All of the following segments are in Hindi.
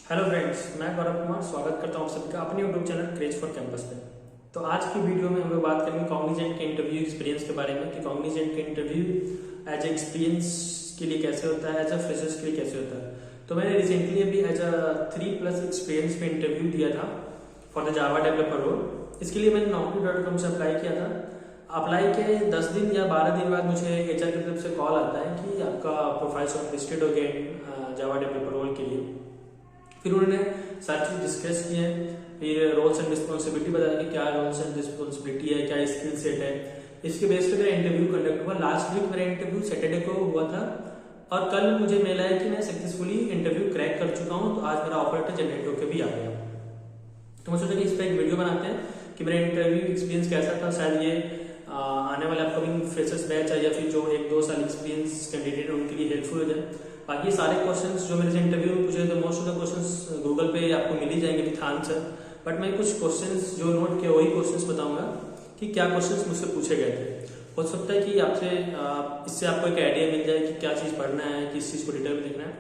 हेलो फ्रेंड्स, मैं गौरव कुमार स्वागत करता हूँ आप सभी का अपने YouTube channel craze for campus पे। तो आज की वीडियो में हम लोग बात करेंगे कॉग्निजेंट के इंटरव्यू एक्सपीरियंस के बारे में कि कॉग्निजेंट के इंटरव्यू एज ए एक्सपीरियंस के लिए कैसे होता है, एज अ फ्रेशर्स के लिए कैसे होता है। तो मैंने रिसेंटली अभी एज अ 3+ एक्सपीरियंस पे इंटरव्यू दिया था for the Java developer role. इसके लिए मैंने naukri.com से अप्लाई किया था। अप्लाई के 10 दिन या 12 दिन बाद मुझे HR की तरफ से कॉल आता है कि आपका प्रोफाइल शॉर्टलिस्टेड हो गया जावा डेवलपर रोल के लिए। फिर उन्होंने सारी चीज डिस्कस की है, फिर रोल्स एंड रिस्पॉन्सिबिलिटी बताया कि क्या रोल्स एंड रिस्पॉन्सिबिलिटी है, क्या स्किल सेट है। इसके बेस पे मेरा इंटरव्यू कंडक्ट हुआ। लास्ट वीक मेरा इंटरव्यू सैटरडे को हुआ था और कल मुझे मिला है कि मैं सक्सेसफुली इंटरव्यू क्रैक कर चुका हूँ। तो आज मेरा ऑफर लेटर जनरेट होकर भी आ गया। तो मैं सोचा कि इस पर एक वीडियो बनाते हैं कि मेरा इंटरव्यू एक्सपीरियंस कैसा था। शायद ये आने वाले अपकमिंग फ्रेशर्स बैच है या फिर जो 1-2 साल एक्सपीरियंस कैंडिडेट है उनके लिए हेल्पफुल हो जाए। बाकी सारे क्वेश्चंस जो मेरे से इंटरव्यू में पूछे तो most of the questions Google पे आपको मिल ही जाएंगे विथ आंसर। बट मैं कुछ क्वेश्चंस जो नोट किया वही क्वेश्चंस बताऊंगा कि क्या क्वेश्चंस मुझसे पूछे गए थे। हो सकता है कि आपसे इससे आपको एक आइडिया मिल जाए कि क्या चीज़ पढ़ना है, किस चीज़ को डिटेल में देखना है।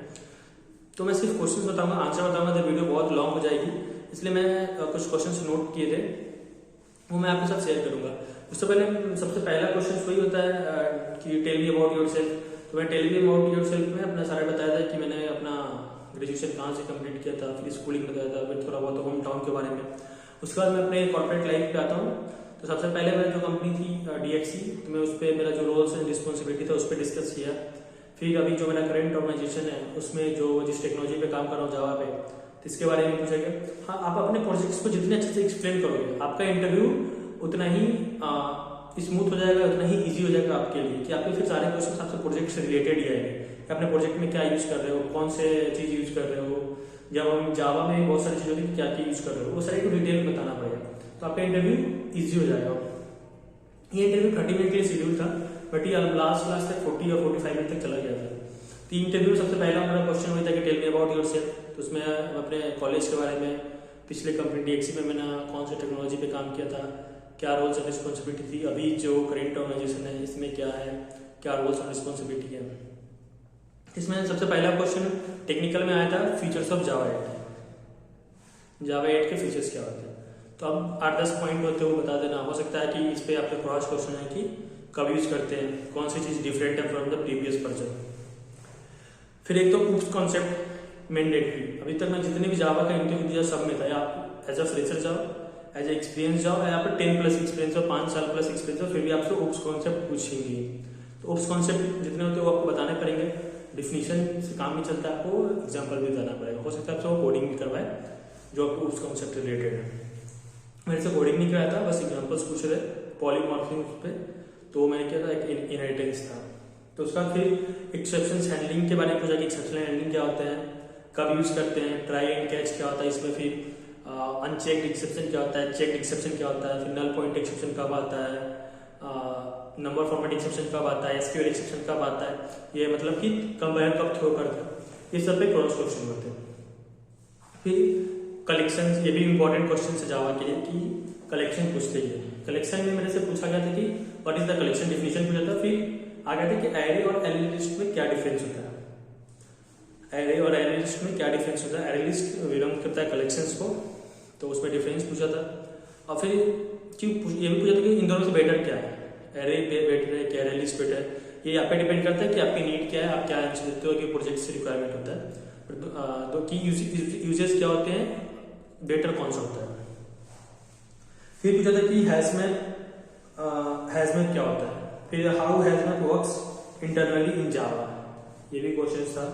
तो मैं सिर्फ क्वेश्चन बताऊंगा, आंसर बताऊंगा तो वीडियो बहुत लॉन्ग हो जाएगी। इसलिए मैं कुछ क्वेश्चन नोट किए थे वो मैं आपके साथ शेयर करूंगा। उससे पहले सबसे पहला क्वेश्चन वही होता है कि टेल मी अबाउट योरसेल्फ। तो मैं टेल मी अबाउट योरसेल्फ में अपना सारा बताया था कि मैंने अपना ग्रेजुएशन कहाँ से कंप्लीट किया था, फिर स्कूलिंग बताया था, फिर थोड़ा बहुत होम टाउन के बारे में। उसके बाद मैं अपने कॉर्पोरेट लाइफ पे आता हूँ। तो सबसे पहले मेरी जो कंपनी थी DXC, तो मैं उस पर मेरा जो रोल्स एंड रिस्पॉन्सिबिलिटी था उस पर डिस्कस किया। फिर अभी जो मेरा करंट ऑर्गेनाइजेशन है उसमें जो जिस टेक्नोलॉजी पे काम कर रहा हूँ जावा पे, तो इसके बारे में पूछा गया। हाँ, आप अपने प्रोजेक्ट्स को जितने अच्छे से एक्सप्लेन करोगे आपका इंटरव्यू उतना ही स्मूथ हो जाएगा, उतना ही इजी हो जाएगा आपके लिए कि आपके फिर सारे क्वेश्चन आपसे प्रोजेक्ट से रिलेटेड ही आएंगे कि अपने प्रोजेक्ट में क्या यूज कर रहे हो, कौन से चीज यूज कर रहे हो। जब हम जावा में बहुत सारी चीज़ होती है क्या क्या यूज कर रहे हो, वो सारी को डिटेल में बताना पड़ेगा। तो आपका इंटरव्यू इजी हो जाएगा। ये इंटरव्यू 30 मिनट के लिए शेड्यूल था, बट ये लास्ट तक 40 और 45 मिनट तक चला गया था। तो इंटरव्यू सबसे पहला मेरा क्वेश्चन वही था कि टेल मी अबाउट योरसेल्फ। तो उसमें अपने कॉलेज के बारे में, पिछले कंपनी DXC में मैंने कौन सी टेक्नोलॉजी पे काम किया था, क्या रोल्स एंड रिस्पॉन्सिबिलिटी थी, अभी जो करेंट ऑर्गेनाइजेशन है इसमें क्या है, क्या रोल्स एंड रिस्पॉन्सिबिलिटी है। इसमें सबसे पहला क्वेश्चन टेक्निकल में आया था फीचर्स ऑफ जावा 8। जावा 8 के फीचर्स क्या होते हैं। तो अब 8-10 पॉइंट होते हैं वो बता देना। हो सकता है कि इस पे आपके क्रॉस क्वेश्चन है कि कब यूज करते हैं, कौन सी चीज डिफरेंट है फ्रॉम द प्रीवियस वर्जन। फिर एक तो ऊप्स कॉन्सेप्ट मैंडेटरी। अभी तक मैं जितने भी जावा का इंटरव्यू दिया सब में था, आप एज अ फ्रेशर जाओ, एज एक्सपीरियंस जाओ, या फिर 10+ एक्सपीरियंस हो, 5 साल प्लस एक्सपीरियंस हो, फिर भी आपसे ऊप्स कॉन्सेप्ट पूछेंगे। तो ऊप्स कॉन्सेप्ट जितने होते हैं वो आपको बताने पड़ेंगे। डिफिनीशन से काम नहीं चलता, आपको एग्जाम्पल भी बताना पड़ेगा। हो सकता है आपसे वो कोडिंग भी करवाए जो आपको ऊप्स कॉन्सेप्ट रिलेटेड है। मेरे से कोडिंग नहीं कराया था, बस एग्जाम्पल्स पूछ रहे पॉलीमॉर्फिज्म पे, तो मैंने किया था एक इनहेरिटेंस था। तो उसका फिर एक्सेप्शन हैंडलिंग के बारे में पूछा कि एक्सेप्शन हैंडलिंग क्या होता है, कब यूज करते हैं, ट्राई एंड कैच क्या होता है इसमें, फिर अनचेक्ड एक्सेप्शन क्या होता है, चेक्ड एक्सेप्शन क्या होता है, फिर नल पॉइंट एक्सेप्शन कब आता है, नंबर फॉर्मेट एक्सेप्शन कब आता है, SQL एक्सेप्शन कब आता है, ये मतलब कि कंपेयर कब थ्रो करते हैं, ये सब पे क्रॉस क्वेश्चन होते हैं। फिर कलेक्शन, ये भी इंपॉर्टेंट क्वेश्चन है जावा के लिए कि कलेक्शन पूछते ही। कलेक्शन में मेरे से पूछा गया था कि what is the collection, definition पूछा था। फिर आ गया था कि एरे और एरे लिस्ट में क्या डिफरेंस होता है। एरे और एरे लिस्ट में क्या डिफरेंस होता है। एरे लिस्ट बिलोंग करता है कलेक्शंस को, तो उसमें डिफरेंस पूछा था। और फिर क्यों ये भी पूछा था कि इन दोनों से बेटर क्या है, एरे बेटर है क्या एरे लिस्ट बेटर है। ये आप पे डिपेंड करता है कि आपकी नीड क्या है, आप क्या आंसर देते हो कि प्रोजेक्ट से रिक्वायरमेंट होता है। तो की यूजेस क्या होते हैं, बेटर कौन सा होता है। फिर पूछा था कि हैजमैप क्या होता है। फिर how हैजमैप works internally in Java, ये भी क्वेश्चन था।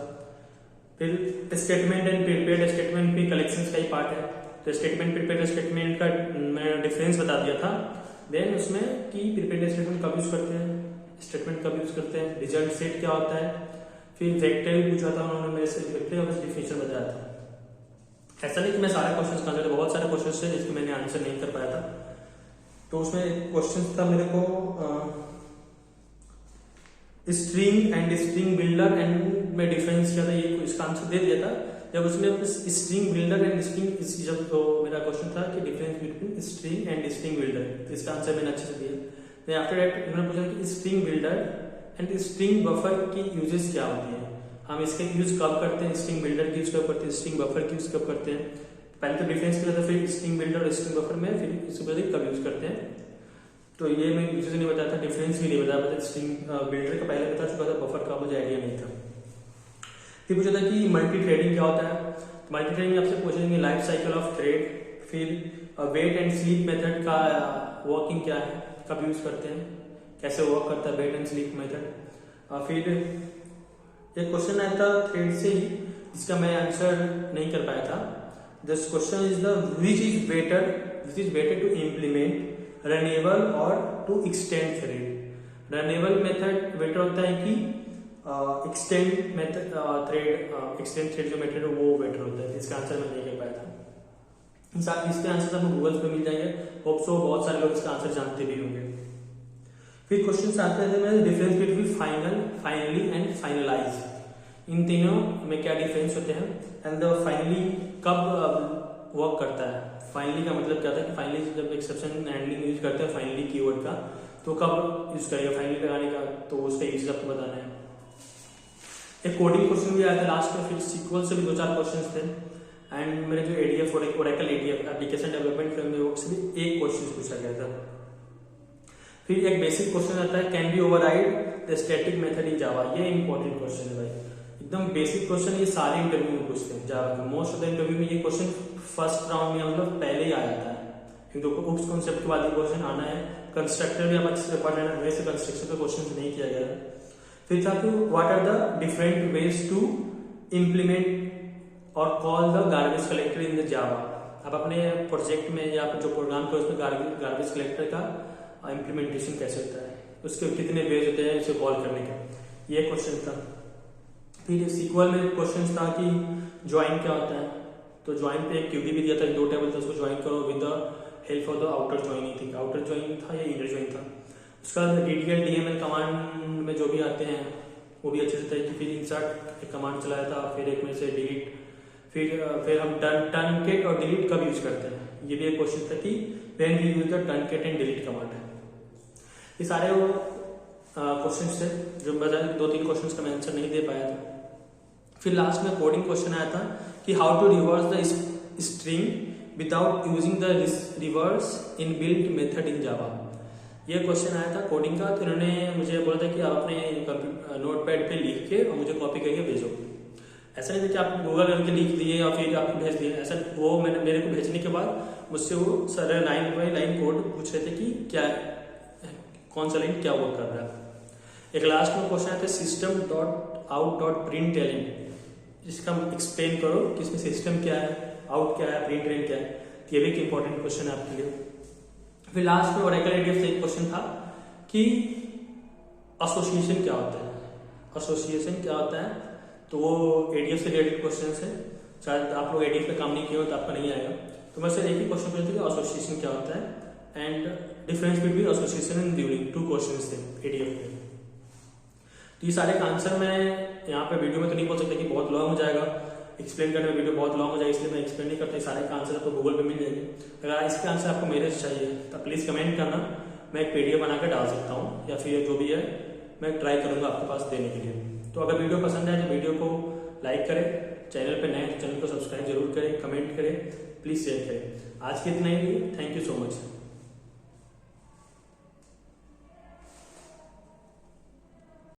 फिर स्टेटमेंट एंड प्रीपेड स्टेटमेंट भी कलेक्शंस का ही पार्ट है। तो स्टेटमेंट प्रीपेड स्टेटमेंट का मैं डिफरेंस बता दिया था। देन उसमें कि प्रीपेड स्टेटमेंट कब यूज करते हैं, स्टेटमेंट कब यूज करते हैं, रिजल्ट सेट क्या होता है। फिर वेक्टर भी पूछा था उन्होंने मेरे से, वेक्टर का बस डिफिनेशन बताया था। ऐसा नहीं कि मैं सारे क्वेश्चंस का आंसर, बहुत सारे क्वेश्चंस थे जिसको मैंने आंसर नहीं कर पाया था। तो उसमें क्वेश्चन था मेरे को string and string builder and में डिफरेंस किया था, ये इसका आंसर दे दिया था जब उसने स्ट्रिंग बिल्डर एंड स्ट्रिंग, जब तो मेरा क्वेश्चन था कि difference between string and string builder, तो इसका आंसर मैंने अच्छे से दिया। आफ्टर दैट उन्होंने पूछा कि string builder and string buffer की यूजेस क्या होती है। हम इसका यूज कब करते हैं, स्ट्रिंग बिल्डर की यूज कब करते हैं, स्ट्रिंग बफर की यूज कब करते हैं। पहले तो डिफरेंस किया था, फिर स्ट्रिंग बिल्डर और स्ट्रिंग बफर में, फिर इसके बाद कब यूज करते हैं। तो ये मैं यूज नहीं बताया था, डिफरेंस भी नहीं बताया, स्ट्रिंग बिल्डर का पहले बता चुका था, बफर का मुझे आइडिया नहीं था। फिर पूछा था कि मल्टी थ्रेडिंग क्या होता है। तो मल्टी थ्रेडिंग आपसे पूछेंगे लाइफ साइकिल ऑफ थ्रेड, फिर वेट एंड स्लीप मेथड का वर्किंग क्या है, कब यूज करते हैं, कैसे वर्क करता है वेट एंड स्लीप मेथड। फिर एक क्वेश्चन आया था थ्रेड से ही, जिसका मैं आंसर नहीं कर पाया था। This question is the which is better to implement runnable और to extend thread. Runnable method better होता है कि एक्सटेंड मेथड एक्सटेंड थ्रेड जो मेथड है वो बेटर होता है। इसका आंसर मैं नहीं कर पाया था। इसके आंसर आपको गूगल पे मिल जाएंगे, होप सो बहुत सारे लोग इसका आंसर जानते भी होंगे। फिर क्वेश्चन आते हैं difference between final, finally and finalize, इन तीनों में क्या डिफरेंस होते हैं, एंड फाइनली कब वर्क करता है। फाइनली का मतलब क्या था कि फाइनली जब एक्सेप्शन हैंडलिंग यूज करते हैं फाइनली कीवर्ड का, तो कब यूज करेगा फाइनली लगाने का, तो उसका यूज आपको बताना है। एक कोडिंग क्वेश्चन भी आया था लास्ट में, फिर सीक्वल से भी 2-4 क्वेश्चन थे, एंड मेरे जो ADF Oracle ADF application development framework से भी एक क्वेश्चन पूछा गया था। फिर एक बेसिक क्वेश्चन आता है, can be override the static method in Java. ये इंपॉर्टेंट क्वेश्चन है भाई, एकदम बेसिक क्वेश्चन, ये सारे इंटरव्यू में पूछते हैं जावा के। मोस्ट ऑफ द इंटरव्यू में ये क्वेश्चन फर्स्ट राउंड में मतलब पहले ही आ जाता है। फिर तो उस कॉन्सेप्ट के बाद ये क्वेश्चन आना है। कंस्ट्रक्टर भी आप अच्छे से पढ़ लेना, वैसे कंस्ट्रक्शन का क्वेश्चन नहीं किया गया है। फिर था कि what are the different ways to implement और call the garbage collector in the Java. आप अपने प्रोजेक्ट में या जो प्रोग्राम को उसमें गार्बेज कलेक्टर का इम्प्लीमेंटेशन कैसे होता है, उसके कितने वेज होते हैं उसे कॉल करने के, ये क्वेश्चन था। फिर सीक्वल में क्वेश्चन था कि ज्वाइन क्या होता है। तो ज्वाइन पे एक क्यूडी भी दिया था, 2 टेबल था, उसको ज्वाइन करो with the help of the outer join. I think outer join था या इनर ज्वाइन था। उसका डीडीएल डीएमएल कमांड में जो भी आते हैं वो भी अच्छे से थे। कि फिर इंसर्ट एक कमांड चलाया था, फिर एक में से डिलीट, फिर हम टर्नकेट और डिलीट कब यूज करते हैं, ये भी एक क्वेश्चन था कि when we use the truncate and delete command. ये सारे वो क्वेश्चंस थे जो बताया, 2-3 क्वेश्चंस का मैं आंसर नहीं दे पाया था। फिर लास्ट में कोडिंग क्वेश्चन आया था कि how to reverse the string without using the reverse in built method in Java. ये क्वेश्चन आया था कोडिंग का। तो इन्होंने मुझे बोला था कि आप अपने नोटपैड पे लिख के और मुझे कॉपी करके भेजो। ऐसा नहीं था कि आप गूगल करके लिख दिए या फिर आपको भेज दिए, ऐसा वो मेरे को भेजने के बाद मुझसे वो sir line by line code पूछ रहे थे कि क्या कौन सा लाइन क्या वर्क कर रहा है। एक लास्ट में क्वेश्चन आया था system dot out dot println, जिसका एक्सप्लेन करो कि इसमें सिस्टम क्या है, आउट क्या है, प्रिंट एलिन क्या है। ये भी एक इंपॉर्टेंट क्वेश्चन है आपके लिए। फिर लास्ट में ओरेकल एडीएफ से एक क्वेश्चन था कि एसोसिएशन क्या होता है। एसोसिएशन क्या होता है, तो वो एडीएफ से रिलेटेड क्वेश्चन है। शायद आप लोग एडीएफ पे काम नहीं किए हो तो आपका नहीं आएगा। तो मैं सिर्फ एक ही क्वेश्चन पूछा था कि एसोसिएशन क्या होता है and difference between association and during, 2 question थे एडीएफ पे। तो ये सारे का आंसर मैं यहाँ पे वीडियो में तो नहीं बोल सकता कि बहुत लॉन्ग हो जाएगा, एक्सप्लेन करने में वीडियो बहुत लॉन्ग हो जाएगा, इसलिए मैं एक्सप्लेन नहीं करता। सारे का आंसर आपको गूगल पे मिल जाएंगे। अगर इसके आंसर आपको मेरे से चाहिए तो प्लीज़ कमेंट करना, मैं एक पीडीएफ बनाकर डाल सकता हूँ या फिर जो भी है मैं ट्राई करूँगा आपके पास देने के लिए। तो अगर वीडियो पसंद आए तो वीडियो को लाइक करें, चैनल पर नए तो चैनल को सब्सक्राइब जरूर करें, कमेंट करें, प्लीज़ शेयर करें। आज के इतना ही, थैंक यू सो मच।